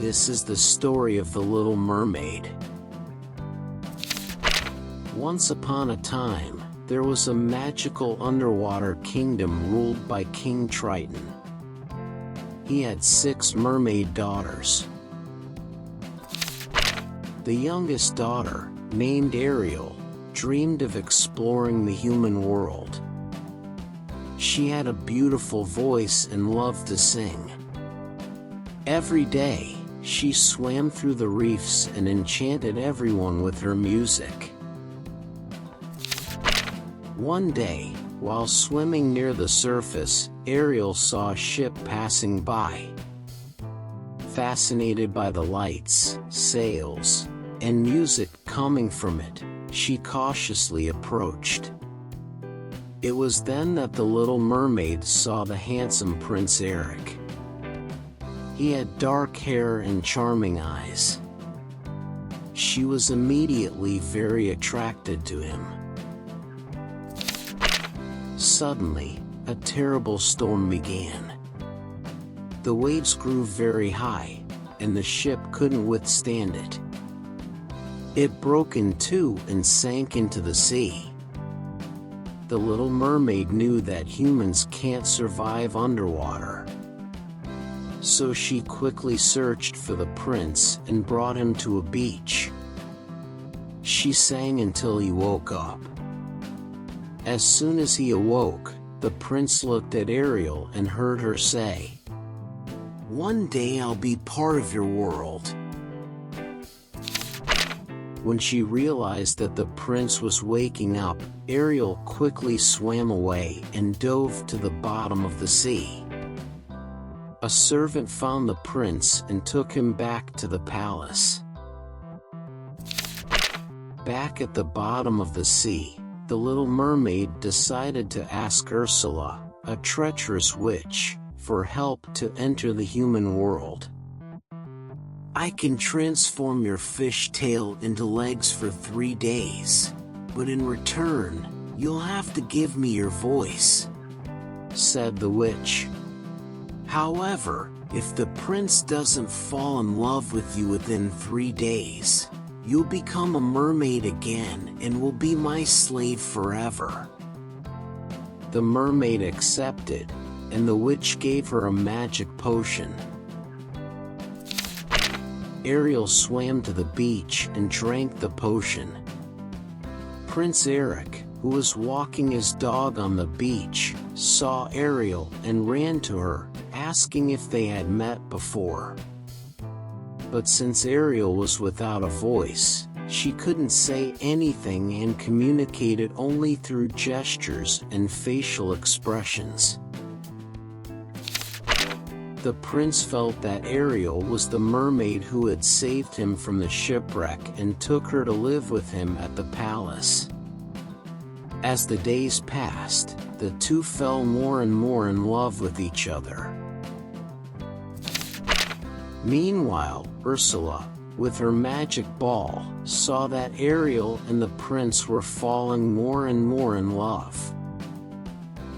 This is the story of the Little Mermaid. Once upon a time, there was a magical underwater kingdom ruled by King Triton. He had 6 mermaid daughters. The youngest daughter, named Ariel, dreamed of exploring the human world. She had a beautiful voice and loved to sing. Every day, she swam through the reefs and enchanted everyone with her music. One day, while swimming near the surface, Ariel saw a ship passing by. Fascinated by the lights, sails, and music coming from it, she cautiously approached. It was then that the Little Mermaid saw the handsome Prince Eric. He had dark hair and charming eyes. She was immediately very attracted to him. Suddenly, a terrible storm began. The waves grew very high, and the ship couldn't withstand it. It broke in two and sank into the sea. The Little Mermaid knew that humans can't survive underwater. So she quickly searched for the prince and brought him to a beach. She sang until he woke up. As soon as he awoke, the prince looked at Ariel and heard her say, "One day I'll be part of your world." When she realized that the prince was waking up, Ariel quickly swam away and dove to the bottom of the sea. A servant found the prince and took him back to the palace. Back at the bottom of the sea, the Little Mermaid decided to ask Ursula, a treacherous witch, for help to enter the human world. "I can transform your fish tail into legs for 3 days, but in return, you'll have to give me your voice," said the witch. "However, if the prince doesn't fall in love with you within 3 days, you'll become a mermaid again and will be my slave forever." The mermaid accepted, and the witch gave her a magic potion. Ariel swam to the beach and drank the potion. Prince Eric, who was walking his dog on the beach, saw Ariel and ran to her, asking if they had met before. But since Ariel was without a voice, she couldn't say anything and communicated only through gestures and facial expressions. The prince felt that Ariel was the mermaid who had saved him from the shipwreck and took her to live with him at the palace. As the days passed, the two fell more and more in love with each other. Meanwhile, Ursula, with her magic ball, saw that Ariel and the prince were falling more and more in love.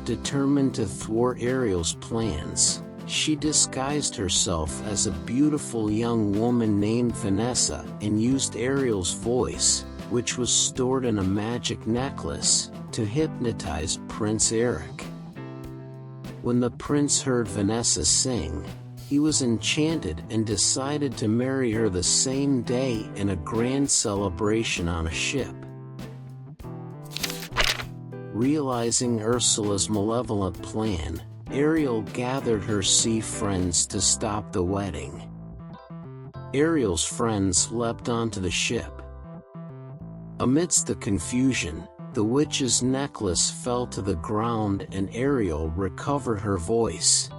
Determined to thwart Ariel's plans, she disguised herself as a beautiful young woman named Vanessa and used Ariel's voice, which was stored in a magic necklace, to hypnotize Prince Eric. When the prince heard Vanessa sing, he was enchanted and decided to marry her the same day in a grand celebration on a ship. Realizing Ursula's malevolent plan, Ariel gathered her sea friends to stop the wedding. Ariel's friends leapt onto the ship. Amidst the confusion, the witch's necklace fell to the ground and Ariel recovered her voice.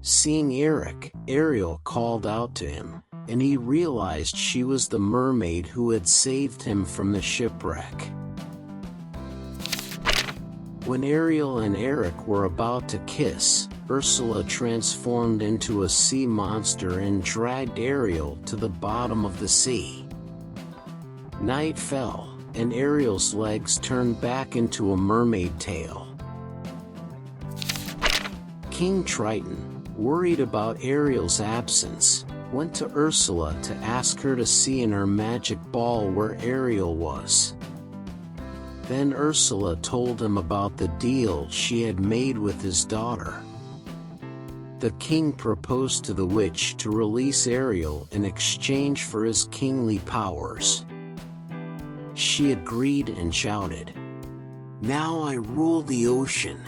Seeing Eric, Ariel called out to him, and he realized she was the mermaid who had saved him from the shipwreck. When Ariel and Eric were about to kiss, Ursula transformed into a sea monster and dragged Ariel to the bottom of the sea. Night fell, and Ariel's legs turned back into a mermaid tail. King Triton, worried about Ariel's absence, went to Ursula to ask her to see in her magic ball where Ariel was. Then Ursula told him about the deal she had made with his daughter. The king proposed to the witch to release Ariel in exchange for his kingly powers. She agreed and shouted, "Now I rule the ocean."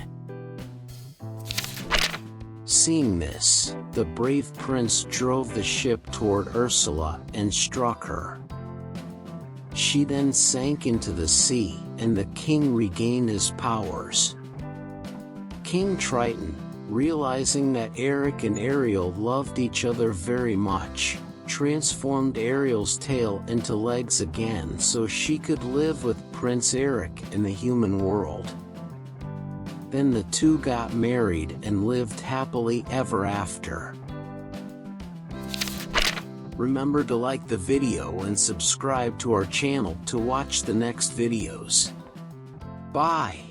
Seeing this, the brave prince drove the ship toward Ursula and struck her. She then sank into the sea, and the king regained his powers. King Triton, realizing that Eric and Ariel loved each other very much, transformed Ariel's tail into legs again so she could live with Prince Eric in the human world. Then the two got married and lived happily ever after. Remember to like the video and subscribe to our channel to watch the next videos. Bye!